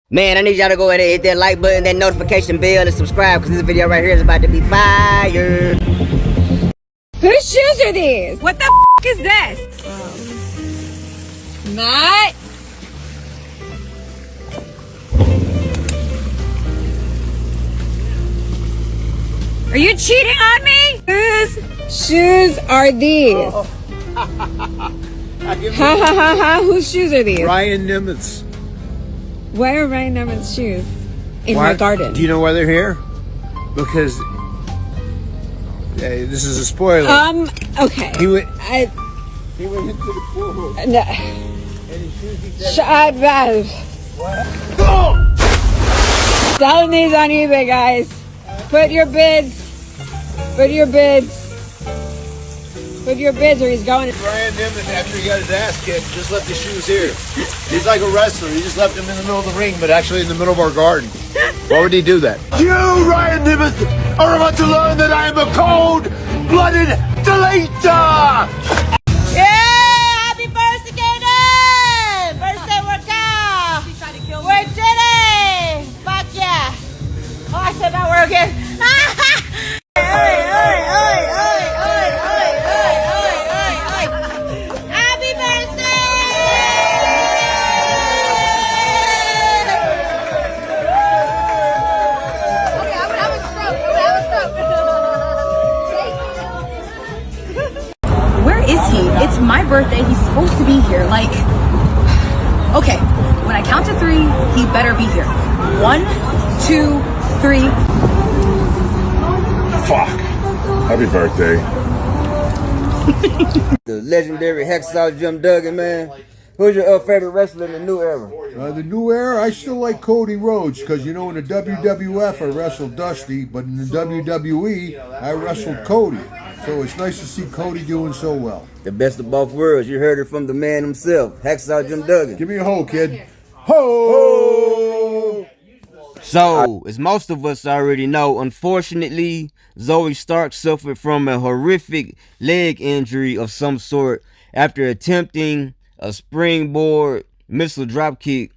Man, I need y'all to go ahead and hit that like button, that notification bell, and subscribe, because this video right here is about to be fire. Whose shoes are these? What the f is this? Matt? Are you cheating on me? Whose shoes are these? Ha ha ha ha. Whose shoes are these? Ryan Nimitz. Why are Ryan Nimitz shoes in my garden? Do you know why they're here? Because this is a spoiler. Okay. He went into the pool. No. And his shoes, he said, Shut up. Selling these on eBay, guys. Put your bids. Put your bids. Put your bids or he's going. Ryan Nimitz, after he got his ass kicked, just left his shoes here. He's like a wrestler. He just left them in the middle of the ring, but actually in the middle of our garden. Why would he do that? You, Ryan Nimitz, are about to learn that I am a cold-blooded deleter! Yeah! Happy birthday, Kayden! Birthday workout! She tried to kill me. We did it! Fuck yeah! Oh, I said that word again. Happy birthday! Okay, I'm gonna have a stroke. Where is he? It's my birthday. He's supposed to be here. Like, okay, when I count to three, he better be here. 1, 2, 3. Fuck. Happy birthday. The legendary Hacksaw Jim Duggan, man. Who's your favorite wrestler in the new era? The new era, I still like Cody Rhodes because, you know, in the WWF I wrestled Dusty, but in the WWE I wrestled Cody. So it's nice to see Cody doing so well. The best of both worlds. You heard it from the man himself, Hacksaw Jim Duggan. Give me a ho, kid. Ho! So, as most of us already know, unfortunately, Zoey Stark suffered from a horrific leg injury of some sort after attempting a springboard missile dropkick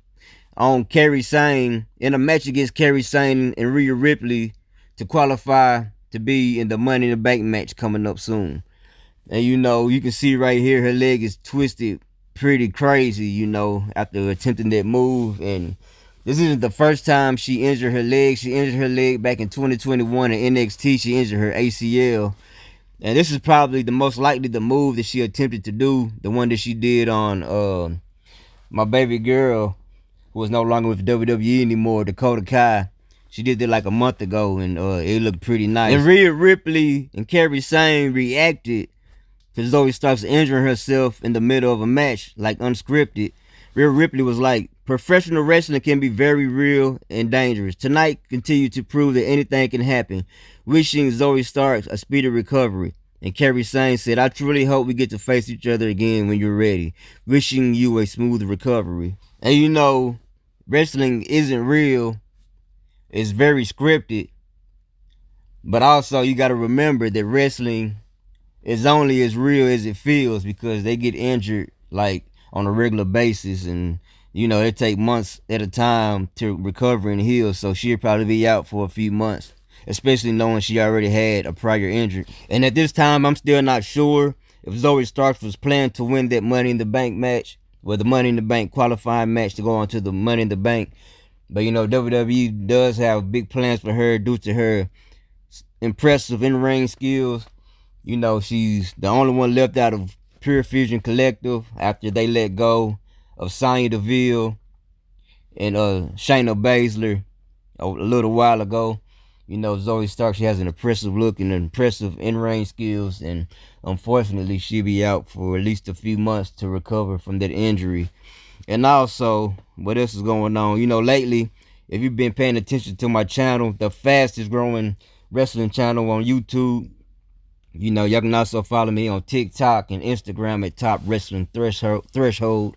on Kairi Sane in a match against Kairi Sane and Rhea Ripley to qualify to be in the Money in the Bank match coming up soon. And you know, you can see right here her leg is twisted pretty crazy, you know, after attempting that move. And this isn't the first time she injured her leg. She injured her leg back in 2021 in NXT. She injured her ACL. And this is probably the most likely the move that she attempted to do. The one that she did on my baby girl, who was no longer with WWE anymore, Dakota Kai. She did it like a month ago, and it looked pretty nice. And Rhea Ripley and Kairi Sane reacted to Zoey Starks injuring herself in the middle of a match, like unscripted. Rhea Ripley was like, professional wrestling can be very real and dangerous. Tonight continued to prove that anything can happen. Wishing Zoey Starks a speedy recovery. And Kairi Sane said, I truly hope we get to face each other again when you're ready. Wishing you a smooth recovery. And you know, wrestling isn't real. It's very scripted. But also you got to remember that wrestling is only as real as it feels, because they get injured like on a regular basis, and you know, it take months at a time to recover and heal. So she'll probably be out for a few months, especially knowing she already had a prior injury. And at this time, I'm still not sure if Zoey Starks was planning to win that Money in the Bank match, or the Money in the Bank qualifying match to go on to the Money in the Bank. But you know, WWE does have big plans for her due to her impressive in-ring skills. You know, she's the only one left out of Pure Fusion Collective after they let go of Sonya Deville and Shayna Baszler a little while ago. You know, Zoey Stark, she has an impressive look and impressive in-ring skills, and unfortunately she'll be out for at least a few months to recover from that injury. And also, what else is going on? You know, lately, if you've been paying attention to my channel, the fastest growing wrestling channel on YouTube, you know, y'all can also follow me on TikTok and Instagram at Top Wrestling Threshold.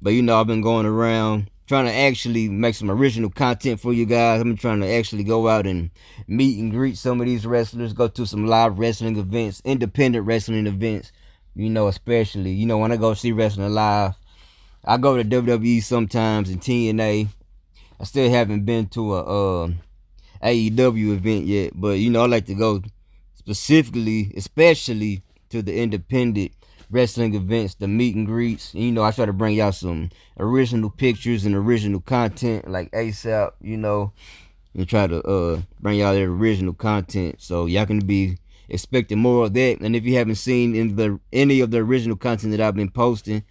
But you know, I've been going around trying to actually make some original content for you guys. I've been trying to actually go out and meet and greet some of these wrestlers, go to some live wrestling events, independent wrestling events, you know, especially, you know, when I go see wrestling live. I go to WWE sometimes and TNA. I still haven't been to a AEW event yet, but you know I like to go specifically, especially to the independent wrestling events, the meet and greets. And, you know, I try to bring y'all some original pictures and original content like ASAP, you know, and try to bring y'all that original content. So y'all can be expecting more of that. And if you haven't seen any of the original content that I've been posting,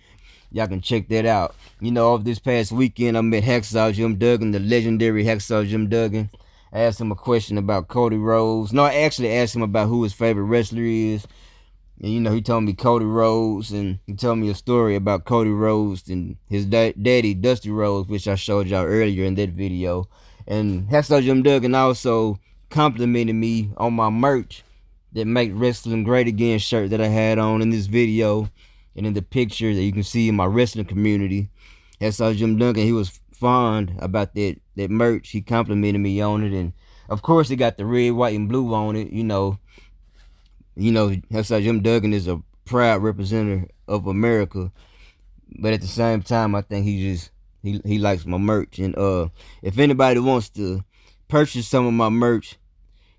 y'all can check that out. You know, over this past weekend, I met Hacksaw Jim Duggan, the legendary Hacksaw Jim Duggan. I asked him a question about Cody Rhodes. No, I actually asked him about who his favorite wrestler is. And, you know, he told me Cody Rhodes, and he told me a story about Cody Rhodes and his daddy, Dusty Rhodes, which I showed y'all earlier in that video. And Hacksaw Jim Duggan also complimented me on my merch, that Make Wrestling Great Again shirt that I had on in this video and in the picture that you can see in my wrestling community. Hacksaw Jim Duggan, he was fond about that merch. He complimented me on it, and of course it got the red, white, and blue on it. You know, Hacksaw Jim Duggan is a proud representative of America, but at the same time, I think he likes my merch. And if anybody wants to purchase some of my merch,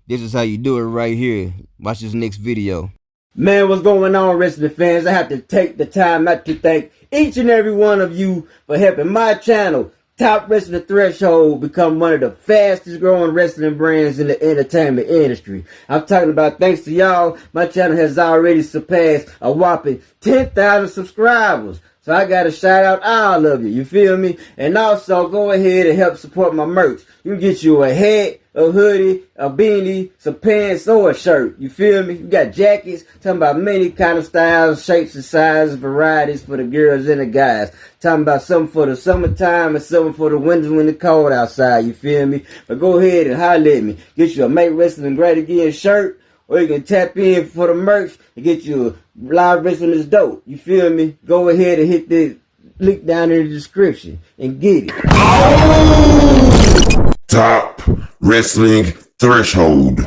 this is how you do it right here. Watch this next video. Man, what's going on, wrestling fans? I have to take the time out to thank each and every one of you for helping my channel, Top Wrestling Threshold, become one of the fastest growing wrestling brands in the entertainment industry. I'm talking about, thanks to y'all, my channel has already surpassed a whopping 10,000 subscribers. So I gotta shout out all of you feel me? And also go ahead and help support my merch. You can get you a hat, a hoodie, a beanie, some pants, or a shirt. You feel me? You got jackets, talking about many kind of styles, shapes and sizes, varieties for the girls and the guys. Talking about something for the summertime and something for the winter when it's cold outside, you feel me? But go ahead and holler at me. Get you a Make Wrestling Great Again shirt, or you can tap in for the merch and get you a Live Wrestling is Dope. You feel me? Go ahead and hit the link down in the description and get it. Top Wrestling Threshold.